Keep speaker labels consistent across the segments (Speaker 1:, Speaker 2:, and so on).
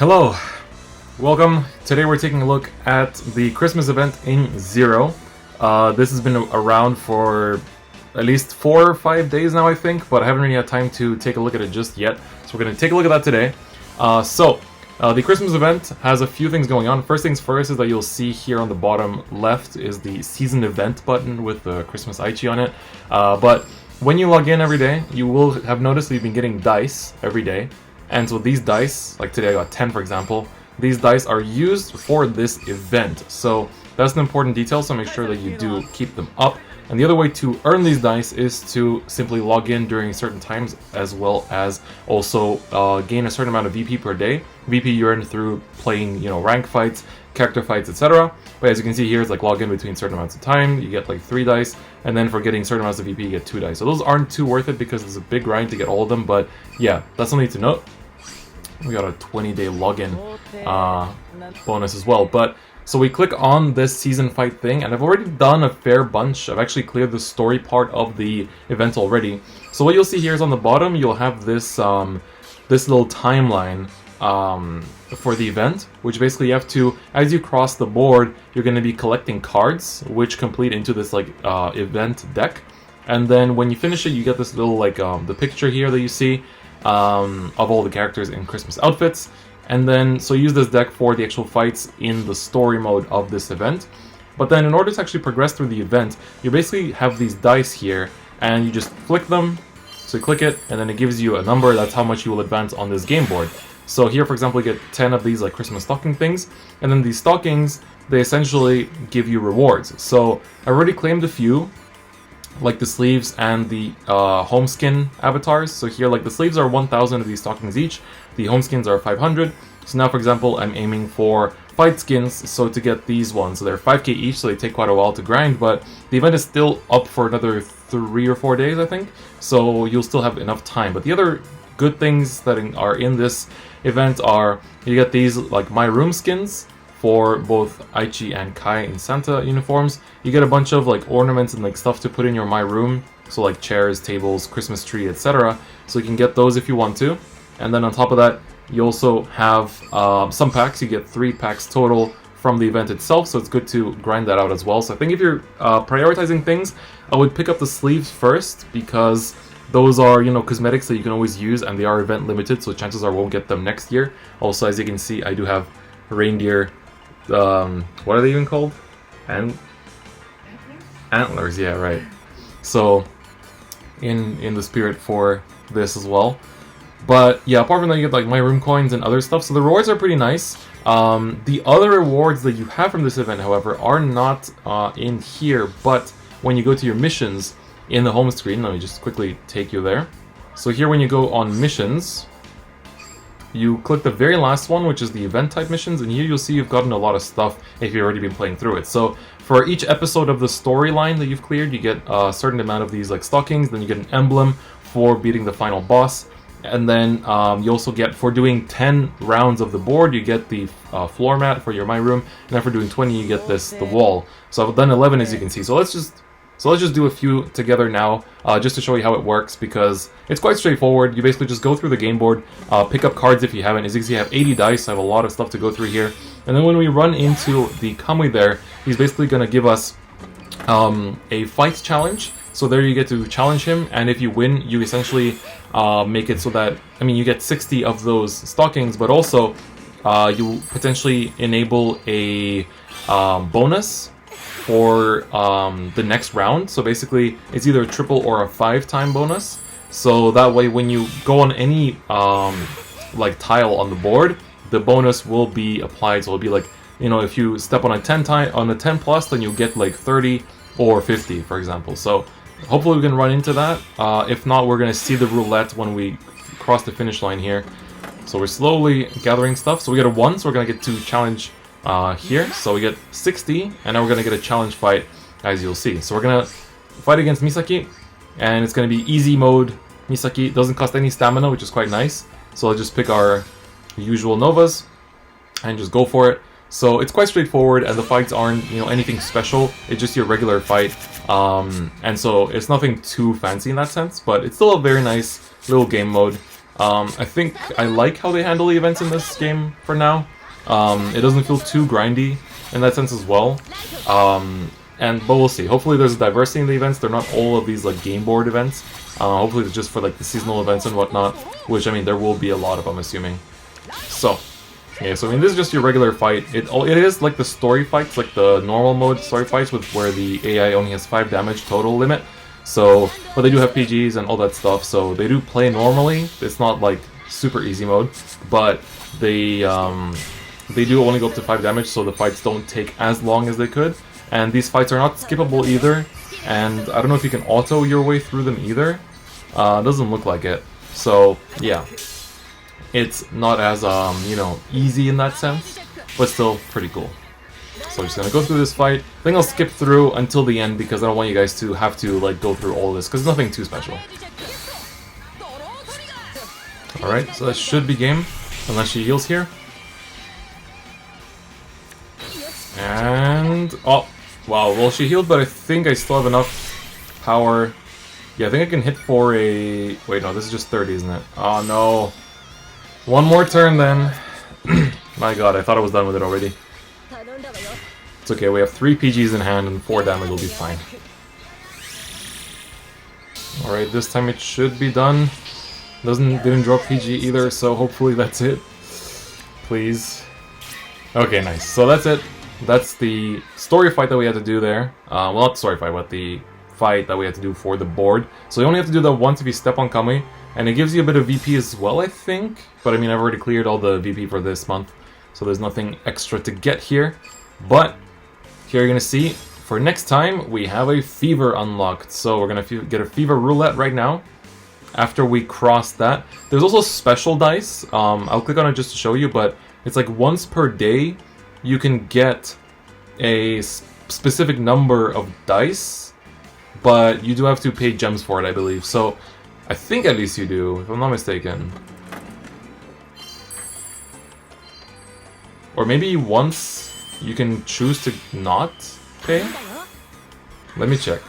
Speaker 1: Hello, welcome. Today we're taking a look at the Christmas event in Zero. This has been around for at least 4 or 5 days now, I think, but I haven't really had time to take a look at it just yet. So we're going to take a look at that today. The Christmas event has a few things going on. First things first is that you'll see here on the bottom left is the season event button with the Christmas Aichi on it. But when you log in every day, you will have noticed that you've been getting dice every day. And so these dice, like today I got 10 for example, these dice are used for this event. So that's an important detail, so make sure that you do keep them up. And the other way to earn these dice is to simply log in during certain times, as well as also gain a certain amount of VP per day. VP you earn through playing, rank fights, character fights, etc. But as you can see here, it's like log in between certain amounts of time, you get like 3 dice, and then for getting certain amounts of VP you get 2 dice. So those aren't too worth it because it's a big grind to get all of them, but yeah, that's something to note. We got a 20-day login bonus as well. But so we click on this season fight thing, and I've already done a fair bunch. I've actually cleared the story part of the event already. So what you'll see here is on the bottom, you'll have this this little timeline for the event, which basically you have to, as you cross the board, you're going to be collecting cards, which complete into this event deck. And then when you finish it, you get this little the picture here that you see. Of all the characters in Christmas outfits, and then so use this deck for the actual fights in the story mode of this event. But then in order to actually progress through the event, you basically have these dice here, and you just flick them. So you click it, and then it gives you a number. That's how much you will advance on this game board. So here, for example, you get 10 of these Christmas stocking things, and then these stockings, they essentially give you rewards. So I already claimed a few, like the sleeves and the home skin avatars. So here, the sleeves are 1,000 of these stockings each, the home skins are 500. So now, for example, I'm aiming for fight skins, so to get these ones. So they're 5k each, so they take quite a while to grind, but the event is still up for another 3 or 4 days, I think. So you'll still have enough time. But the other good things that are in this event are, you get these My Room skins, for both Aichi and Kai in Santa uniforms. You get a bunch of ornaments and stuff to put in your My Room, so chairs, tables, Christmas tree, etc. So you can get those if you want to. And then on top of that, you also have some packs. You get 3 packs total from the event itself, so it's good to grind that out as well. So I think if you're prioritizing things, I would pick up the sleeves first, because those are, cosmetics that you can always use, and they are event limited, so chances are won't get them next year. Also, as you can see, I do have reindeer. What are they even called? Antlers, yeah, right. So, in the spirit for this as well. But yeah, apart from that, you get My Room coins and other stuff. So the rewards are pretty nice. The other rewards that you have from this event, however, are not in here. But when you go to your missions in the home screen, let me just quickly take you there. So here, when you go on missions, you click the very last one, which is the event type missions, and here you'll see you've gotten a lot of stuff if you've already been playing through it. So for each episode of the storyline that you've cleared, you get a certain amount of these stockings, then you get an emblem for beating the final boss, and then you also get, for doing 10 rounds of the board, you get the floor mat for your My Room, and then for doing 20 you get the wall. So I've done 11, as you can see. So let's just do a few together now, just to show you how it works, because it's quite straightforward. You basically just go through the game board, pick up cards if you haven't. As you can see, I have 80 dice, I have a lot of stuff to go through here. And then when we run into the Kamui there, he's basically going to give us a fight challenge. So there you get to challenge him, and if you win, you essentially make it so that, you get 60 of those stockings, but also you potentially enable a bonus for the next round. So basically, it's either a triple or a 5-time bonus. So that way, when you go on any tile on the board, the bonus will be applied. So it'll be if you step on a 10 plus, then you'll get 30 or 50, for example. So hopefully we can run into that. If not, we're gonna see the roulette when we cross the finish line here. So we're slowly gathering stuff. So we get a 1, so we're gonna get to challenge here. So we get 60, and now we're gonna get a challenge fight, as you'll see. So we're gonna fight against Misaki, and it's gonna be easy mode. Misaki doesn't cost any stamina, which is quite nice. So I'll just pick our usual Novas and just go for it. So it's quite straightforward, and the fights aren't, anything special. It's just your regular fight, and so it's nothing too fancy in that sense. But it's still a very nice little game mode. I think I like how they handle the events in this game for now. It doesn't feel too grindy in that sense as well. But we'll see. Hopefully there's diversity in the events. They're not all of these like game board events. Hopefully it's just for like the seasonal events and whatnot. Which, I mean, there will be a lot of, I'm assuming. So, yeah, so I mean, this is just your regular fight. It is like the story fights, like the normal mode story fights, with where the AI only has 5 damage total limit. So, but they do have PGs and all that stuff, so they do play normally. It's not like super easy mode, but they do only go up to 5 damage, so the fights don't take as long as they could. And these fights are not skippable either, and I don't know if you can auto your way through them either. Doesn't look like it. So, yeah. It's not as, you know, easy in that sense, but still pretty cool. So I'm just gonna go through this fight. I think I'll skip through until the end because I don't want you guys to have to, like, go through all this, because it's nothing too special. Alright, so that should be game, unless she heals here. And... oh, wow, well, she healed, but I think I still have enough power. Yeah, I think I can hit for a... wait, no, this is just 30, isn't it? Oh, no. One more turn, then. My god, I thought I was done with it already. It's okay, we have 3 PGs in hand and 4 damage will be fine. Alright, this time it should be done. Didn't drop PG either, so hopefully that's it. Please. Okay, nice. So that's it. That's the story fight that we had to do there. Well, not the story fight, but the fight that we had to do for the board. So you only have to do that once if you step on Kami. And it gives you a bit of VP as well, I think. But I mean, I've already cleared all the VP for this month, so there's nothing extra to get here. But here you're going to see, for next time, we have a Fever unlocked. So we're going to get a Fever Roulette right now. After we cross that, there's also special dice. I'll click on it just to show you, but it's like once per day, you can get a specific number of dice, but you do have to pay gems for it, I believe. So I think at least you do, if I'm not mistaken. Or maybe once you can choose to not pay? Let me check.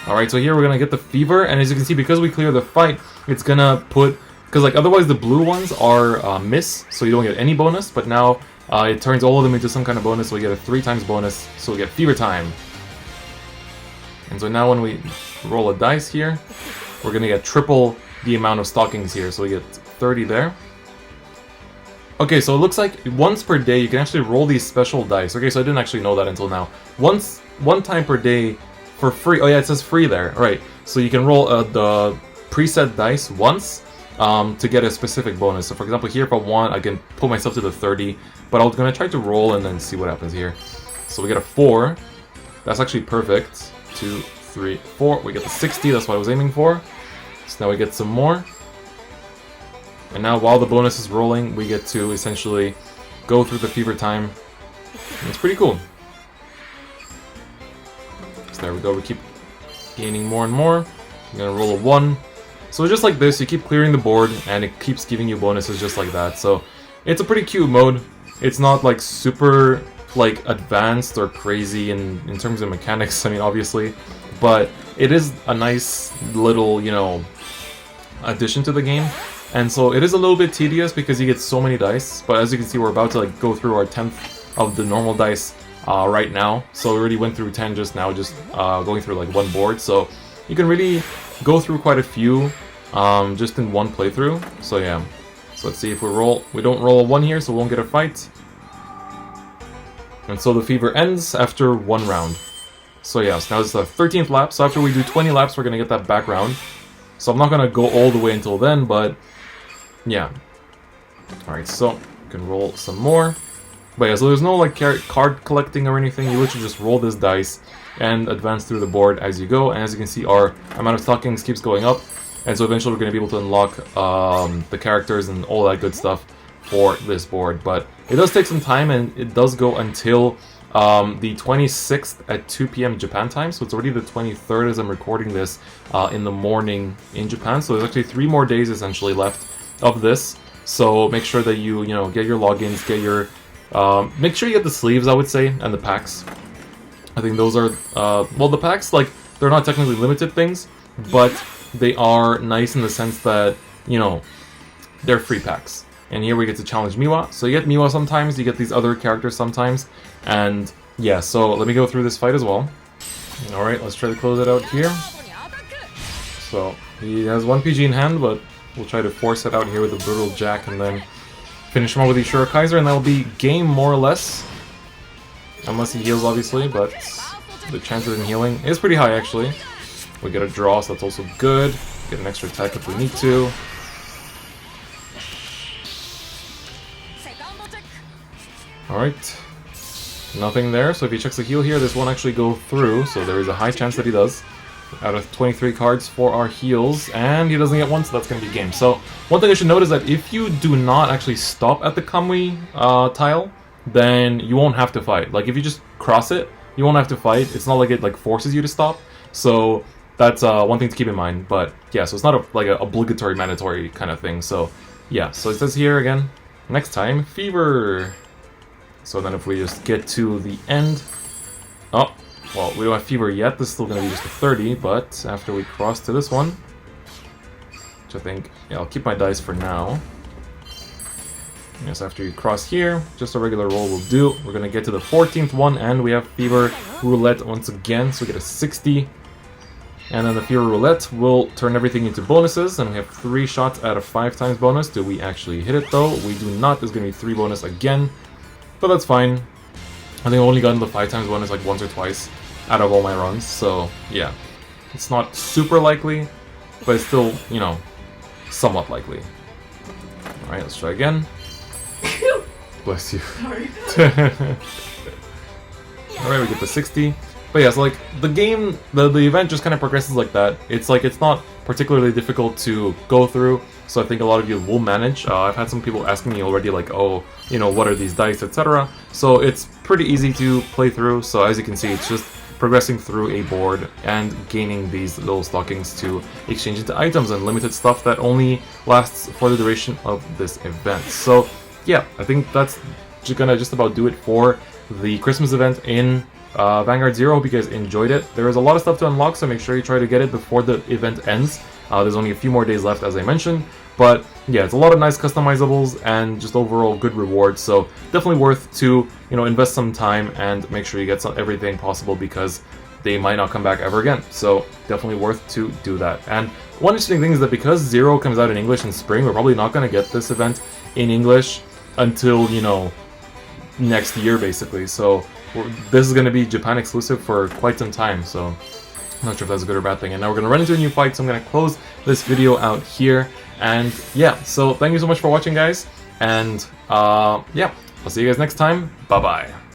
Speaker 1: Alright, so here we're gonna get the Fever, and as you can see, because we clear the fight, it's gonna put... because like otherwise the blue ones are miss, so you don't get any bonus, but now it turns all of them into some kind of bonus, so we get a 3 times bonus, so we get Fever time. And so now when we roll a dice here, we're gonna get triple the amount of stockings here, so we get 30 there. Okay, so it looks like once per day you can actually roll these special dice. Okay, so I didn't actually know that until now. One time per day for free. Oh yeah, it says free there. Right. So you can roll the preset dice once to get a specific bonus. So for example, here if I want, I can put myself to the 30, but I'm gonna try to roll and then see what happens here. So we get a 4. That's actually perfect. 2, 3, 4. We get the 60. That's what I was aiming for. So now we get some more. And now while the bonus is rolling, we get to essentially go through the Fever time. And it's pretty cool. So there we go, we keep gaining more and more. I'm gonna roll a 1. So just like this, you keep clearing the board, and it keeps giving you bonuses just like that. So it's a pretty cute mode. It's not like super like advanced or crazy in terms of mechanics, I mean obviously. But it is a nice little, you know, addition to the game. And so it is a little bit tedious because you get so many dice, but as you can see we're about to like go through our 10th of the normal dice right now. So we already went through 10 just now, just going through like one board. So you can really go through quite a few just in one playthrough. So yeah, so let's see if we roll. We don't roll a 1 here, so we won't get a fight. And so the Fever ends after 1 round. So yeah, so now it's the 13th lap. So after we do 20 laps, we're going to get that back round. So I'm not going to go all the way until then, but yeah. Alright, so you can roll some more. But yeah, so there's no like card collecting or anything. You literally just roll this dice and advance through the board as you go. And as you can see, our amount of stockings keeps going up. And so eventually we're going to be able to unlock the characters and all that good stuff for this board. But it does take some time, and it does go until the 26th at 2 p.m. Japan time. So it's already the 23rd as I'm recording this in the morning in Japan. So there's actually 3 more days essentially left of this. So make sure that you know, get your logins, get your... make sure you get the sleeves, I would say, and the packs. I think those are... well, the packs, like, they're not technically limited things, but they are nice in the sense that, you know, they're free packs. And here we get to challenge Miwa. So you get Miwa sometimes, you get these other characters sometimes. And yeah, so let me go through this fight as well. Alright, let's try to close it out here. So he has 1 PG in hand, but we'll try to force it out here with a Brutal Jack and then finish him off with the Shura Kaiser, and that'll be game more or less. Unless he heals, obviously, but the chance of him healing is pretty high, actually. We get a draw, so that's also good. Get an extra attack if we need to. Alright. Nothing there, so if he checks the heal here, this won't actually go through, so there is a high chance that he does. Out of 23 cards for our heals, and he doesn't get one, so that's going to be game. So, one thing I should note is that if you do not actually stop at the Kamui tile, then you won't have to fight. Like, if you just cross it, you won't have to fight. It's not like it like forces you to stop. So, that's one thing to keep in mind. But, yeah, so it's not like an obligatory, mandatory kind of thing. So, yeah, so it says here again, next time, Fever. So then if we just get to the end... Oh, well, we don't have Fever yet. This is still going to be just a 30, but after we cross to this one, which I think... Yeah, I'll keep my dice for now. Yes, after you cross here, just a regular roll will do. We're going to get to the 14th one, and we have Fever Roulette once again, so we get a 60. And then the Fever Roulette will turn everything into bonuses, and we have 3 shots out of 5 times bonus. Do we actually hit it, though? We do not. There's going to be 3 bonus again. But that's fine. I think I've only gotten the 5 times bonus like once or twice out of all my runs, so yeah. It's not super likely, but it's still, you know, somewhat likely. Alright, let's try again. Bless you.
Speaker 2: Sorry.
Speaker 1: Alright, we get the 60. But yeah, so like, the game, the event just kind of progresses like that. It's like, it's not particularly difficult to go through, so I think a lot of you will manage. I've had some people asking me already, like, oh, you know, what are these dice, etc. So it's pretty easy to play through, so as you can see, it's just progressing through a board and gaining these little stockings to exchange into items and limited stuff that only lasts for the duration of this event. So yeah, I think that's gonna just about do it for the Christmas event in Vanguard Zero. Hope you guys enjoyed it. There is a lot of stuff to unlock, so make sure you try to get it before the event ends. There's only a few more days left, as I mentioned, but yeah, it's a lot of nice customizables and just overall good rewards, so definitely worth to, you know, invest some time and make sure you get everything possible, because they might not come back ever again, so definitely worth to do that. And one interesting thing is that because Zero comes out in English in spring, we're probably not going to get this event in English until, you know, next year, basically, so this is going to be Japan exclusive for quite some time, so I'm not sure if that's a good or bad thing. And now we're going to run into a new fight, so I'm going to close this video out here. And yeah, so thank you so much for watching, guys. And yeah, I'll see you guys next time. Bye-bye.